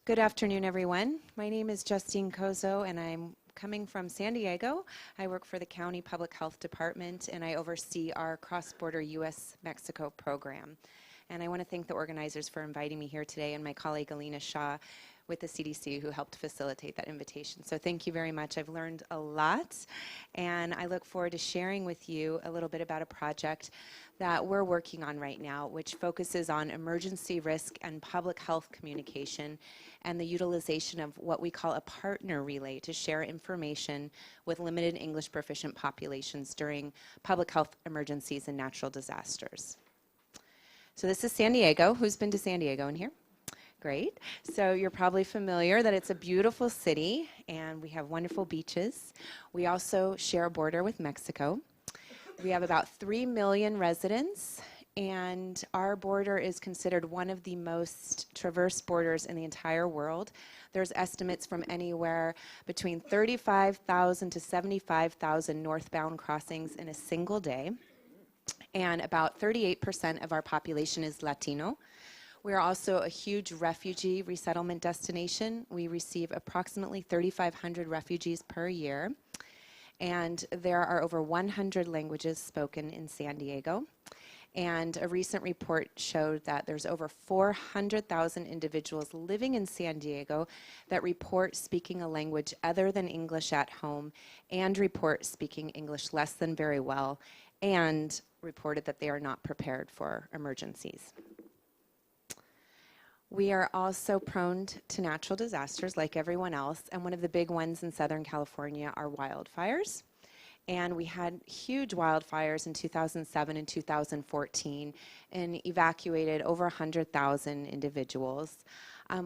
Good afternoon, everyone. My name is Justine Kozo, and I'm coming from San Diego. I work for the County Public Health Department, and I oversee our cross-border U.S.-Mexico program. And I want to thank the organizers for inviting me here today, and my colleague Alina Shah with the CDC who helped facilitate that invitation. So thank you very much. I've learned a lot, and I look forward to sharing with you a little bit about a project that we're working on right now, which focuses on emergency risk and public health communication and the utilization of what we call a partner relay to share information with limited English proficient populations during public health emergencies and natural disasters. So this is San Diego. Who's been to San Diego in here? Great. So you're probably familiar that it's a beautiful city and we have wonderful beaches. We also share a border with Mexico. We have about 3 million residents, and our border is considered one of the most traversed borders in the entire world. There's estimates from anywhere between 35,000 to 75,000 northbound crossings in a single day, and about 38% of our population is Latino. We are also a huge refugee resettlement destination. We receive approximately 3,500 refugees per year. And there are over 100 languages spoken in San Diego. And a recent report showed that there's over 400,000 individuals living in San Diego that report speaking a language other than English at home and report speaking English less than very well and reported that they are not prepared for emergencies. We are also prone to natural disasters like everyone else, and one of the big ones in Southern California are wildfires. And we had huge wildfires in 2007 and 2014 and evacuated over 100,000 individuals. There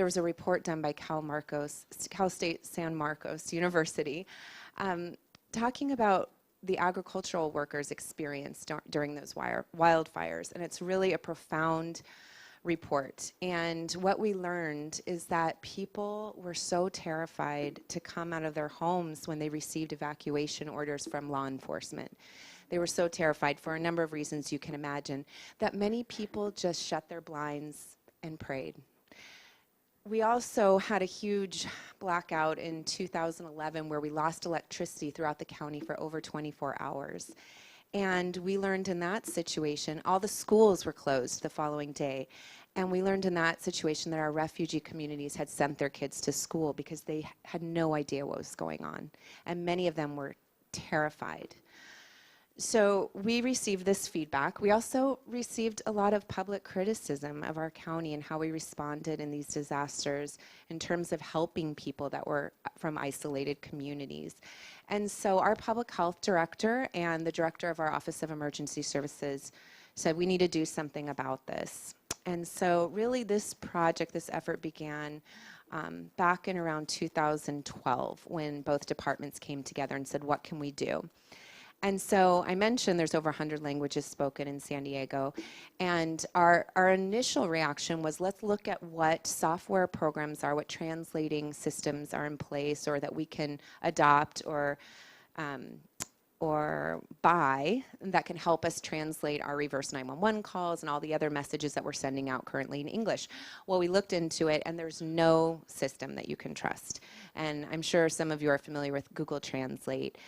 was a report done by Cal State San Marcos University talking about the agricultural workers' experience during those wildfires, and it's really a profound report. And what we learned is that people were so terrified to come out of their homes when they received evacuation orders from law enforcement. They were so terrified for a number of reasons you can imagine that many people just shut their blinds and prayed. We also had a huge blackout in 2011 where we lost electricity throughout the county for over 24 hours. And we learned in that situation, all the schools were closed the following day. And we learned in that situation that our refugee communities had sent their kids to school because they had no idea what was going on. And many of them were terrified. So we received this feedback. We also received a lot of public criticism of our county and how we responded in these disasters in terms of helping people that were from isolated communities. And so our public health director and the director of our Office of Emergency Services said we need to do something about this. And so really this project, this effort began back in around 2012 when both departments came together and said, what can we do? And so I mentioned there's over 100 languages spoken in San Diego. And our initial reaction was, let's look at what software programs are, what translating systems are in place or that we can adopt or buy that can help us translate our reverse 911 calls and all the other messages that we're sending out currently in English. Well, we looked into it, and there's no system that you can trust. And I'm sure some of you are familiar with Google Translate.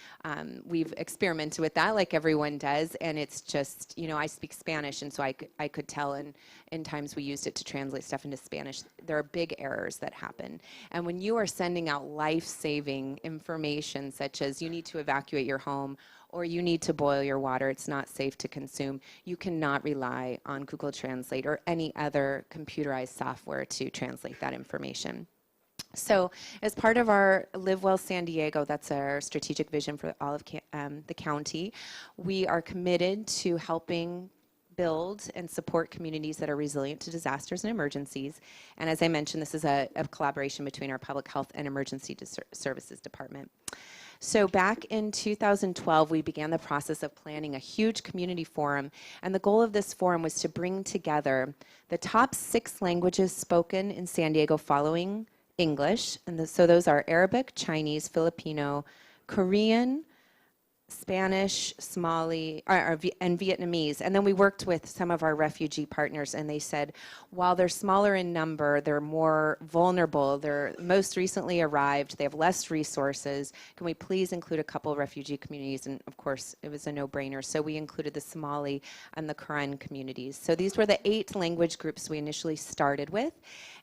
We've experimented with that like everyone does, and it's just, you know, I speak Spanish, and so I could tell in times we used it to translate stuff into Spanish. There are big errors that happen. And when you are sending out life-saving information, such as you need to evacuate your home, or you need to boil your water, it's not safe to consume, you cannot rely on Google Translate or any other computerized software to translate that information. So as part of our Live Well San Diego, that's our strategic vision for all of the county, we are committed to helping build and support communities that are resilient to disasters and emergencies. And as I mentioned, this is a collaboration between our Public Health and Emergency Services Department. So back in 2012, we began the process of planning a huge community forum, and the goal of this forum was to bring together the top 6 languages spoken in San Diego following English, and so those are Arabic, Chinese, Filipino, Korean, Spanish, Somali, and Vietnamese. And then we worked with some of our refugee partners, and they said, while they're smaller in number, they're more vulnerable. They're most recently arrived. They have less resources. Can we please include a couple of refugee communities? And of course, it was a no-brainer. So we included the Somali and the Karen communities. So these were the 8 language groups we initially started with.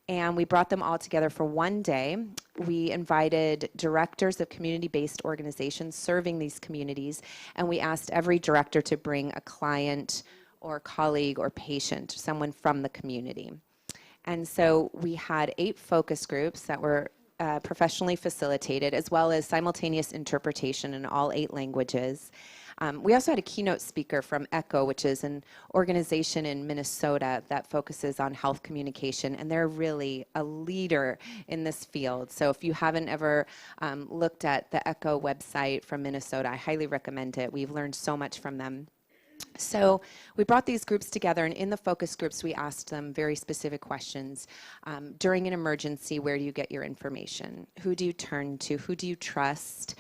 And we brought them all together for one day. We invited directors of community-based organizations serving these communities, and we asked every director to bring a client or colleague or patient, someone from the community. And so we had 8 focus groups that were professionally facilitated, as well as simultaneous interpretation in all 8 languages. We also had a keynote speaker from ECHO, which is an organization in Minnesota that focuses on health communication, and they're really a leader in this field. So if you haven't ever looked at the ECHO website from Minnesota, I highly recommend it. We've learned so much from them. So we brought these groups together, and in the focus groups, we asked them very specific questions. During an emergency, where do you get your information? Who do you turn to? Who do you trust?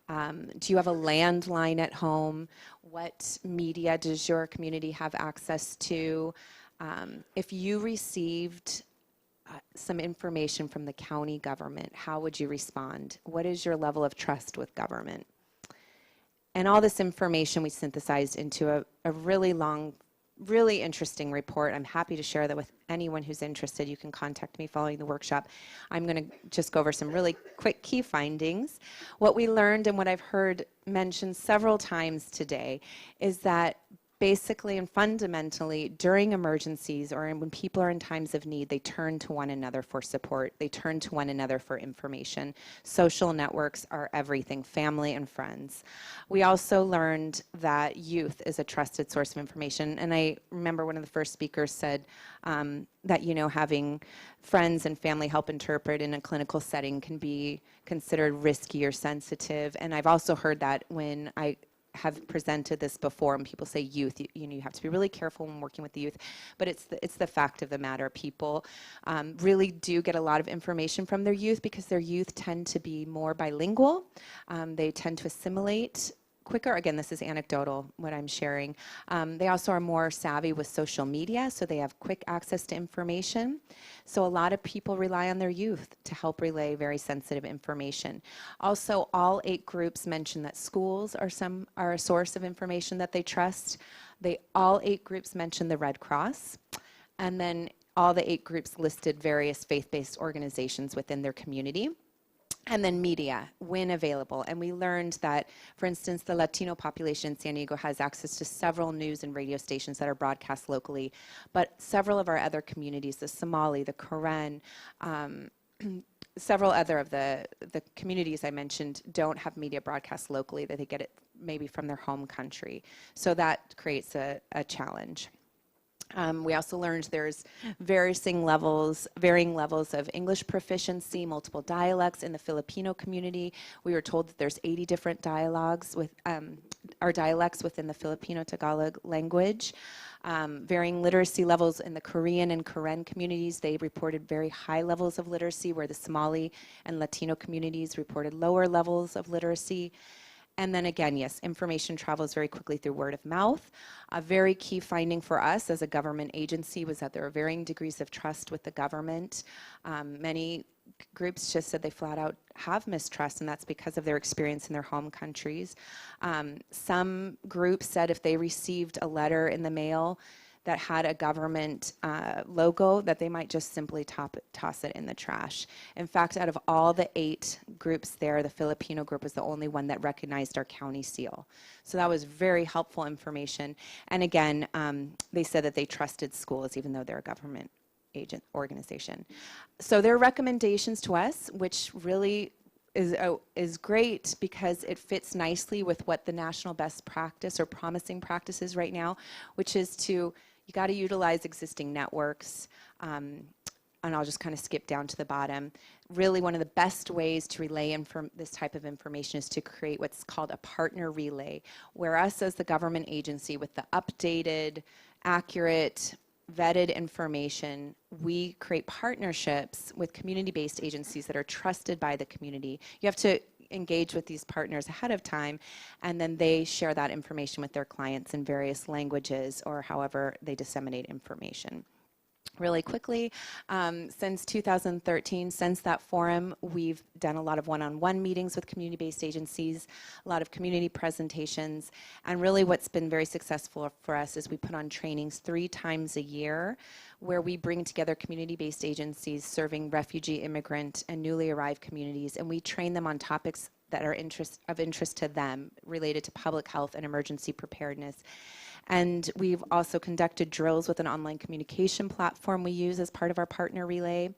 Do you have a landline at home? What media does your community have access to? If you received some information from the county government, how would you respond? What is your level of trust with government? And all this information we synthesized into a really long, really interesting report. I'm happy to share that with anyone who's interested. You can contact me following the workshop. I'm going to just go over some really quick key findings. What we learned and what I've heard mentioned several times today is that basically and fundamentally during emergencies or when people are in times of need, they turn to one another for support. They turn to one another for information. Social networks are everything, family and friends. We also learned that youth is a trusted source of information. And I remember one of the first speakers said that, you know, having friends and family help interpret in a clinical setting can be considered risky or sensitive. And I've also heard that when I have presented this before, and people say youth, you know, you have to be really careful when working with the youth, but it's the fact of the matter. People really do get a lot of information from their youth because their youth tend to be more bilingual. They tend to assimilate quicker. Again, this is anecdotal, what I'm sharing. They also are more savvy with social media, so they have quick access to information. So a lot of people rely on their youth to help relay very sensitive information. Also, all 8 groups mentioned that schools are a source of information that they trust. All 8 groups mentioned the Red Cross. And then all the 8 groups listed various faith-based organizations within their community. And then media, when available. And we learned that, for instance, the Latino population in San Diego has access to several news and radio stations that are broadcast locally. But several of our other communities, the Somali, the Karen, several other of the communities I mentioned don't have media broadcast locally, that they get it maybe from their home country. So that creates a challenge. We also learned there's varying levels of English proficiency, multiple dialects in the Filipino community. We were told that there's 80 different dialects within the Filipino Tagalog language. Varying literacy levels in the Korean and Karen communities. They reported very high levels of literacy, where the Somali and Latino communities reported lower levels of literacy. And then again, yes, information travels very quickly through word of mouth. A very key finding for us as a government agency was that there are varying degrees of trust with the government. Many groups just said they flat out have mistrust, and that's because of their experience in their home countries. Some groups said if they received a letter in the mail that had a government logo, that they might just simply toss it in the trash. In fact, out of all the 8 groups there, the Filipino group was the only one that recognized our county seal. So that was very helpful information. And again, they said that they trusted schools, even though they're a government agent organization. So their recommendations to us, which really is great because it fits nicely with what the national best practice or promising practice is right now, which is you got to utilize existing networks. And I'll just kind of skip down to the bottom. Really, one of the best ways to relay this type of information is to create what's called a partner relay, where us as the government agency with the updated, accurate, vetted information, we create partnerships with community-based agencies that are trusted by the community. You have to engage with these partners ahead of time, and then they share that information with their clients in various languages or however they disseminate information. Really quickly, since 2013, since that forum, we've done a lot of one-on-one meetings with community-based agencies, a lot of community presentations, and really what's been very successful for us is we put on trainings 3 times a year where we bring together community-based agencies serving refugee, immigrant, and newly arrived communities, and we train them on topics that are of interest to them related to public health and emergency preparedness. And we've also conducted drills with an online communication platform we use as part of our partner relay.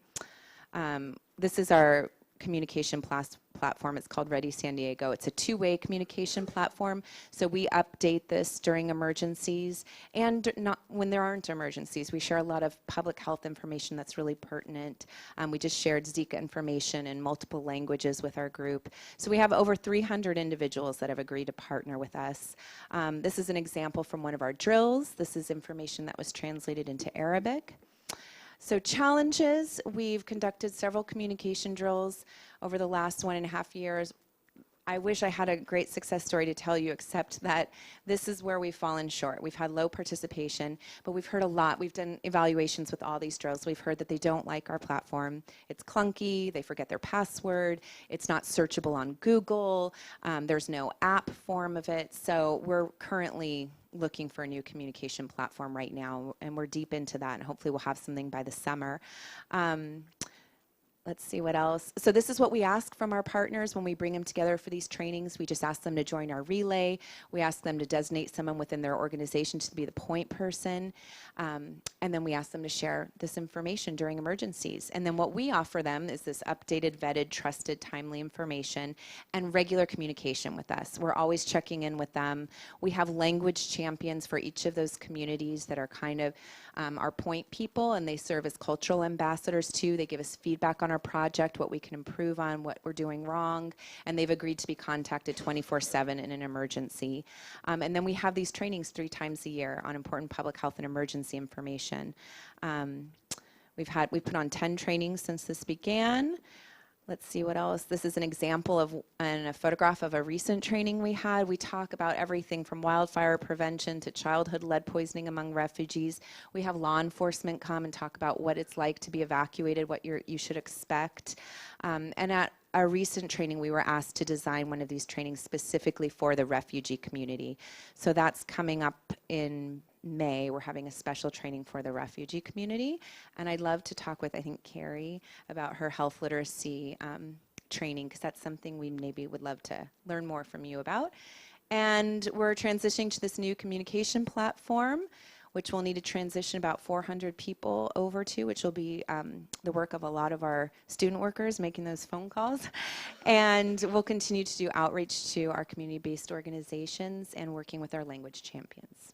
This is our communication platform. It's called Ready San Diego. It's a 2-way communication platform. So we update this during emergencies and not when there aren't emergencies. We share a lot of public health information that's really pertinent. We just shared Zika information in multiple languages with our group. So we have over 300 individuals that have agreed to partner with us. This is an example from one of our drills. This is information that was translated into Arabic. So challenges, we've conducted several communication drills over the last 1.5 years. I wish I had a great success story to tell you, except that this is where we've fallen short. We've had low participation, but we've heard a lot. We've done evaluations with all these drills. We've heard that they don't like our platform. It's clunky, they forget their password, it's not searchable on Google, there's no app form of it. So we're currently looking for a new communication platform right now, and we're deep into that, and hopefully we'll have something by the summer. Let's see what else. So this is what we ask from our partners when we bring them together for these trainings. We just ask them to join our relay. We ask them to designate someone within their organization to be the point person. And then we ask them to share this information during emergencies. And then what we offer them is this updated, vetted, trusted, timely information and regular communication with us. We're always checking in with them. We have language champions for each of those communities that are kind of our point people, and they serve as cultural ambassadors too. They give us feedback on our project, what we can improve on, what we're doing wrong, and they've agreed to be contacted 24/7 in an emergency. And then we have these trainings 3 times a year on important public health and emergency information. We've put on 10 trainings since this began. Let's see what else. This is an example of and a photograph of a recent training we had. We talk about everything from wildfire prevention to childhood lead poisoning among refugees. We have law enforcement come and talk about what it's like to be evacuated, what you should expect. And at our recent training, we were asked to design one of these trainings specifically for the refugee community. So that's coming up in May. We're having a special training for the refugee community. And I'd love to talk with, I think, Carrie about her health literacy training, because that's something we maybe would love to learn more from you about. And we're transitioning to this new communication platform, which we'll need to transition about 400 people over to, which will be the work of a lot of our student workers making those phone calls. And we'll continue to do outreach to our community-based organizations and working with our language champions.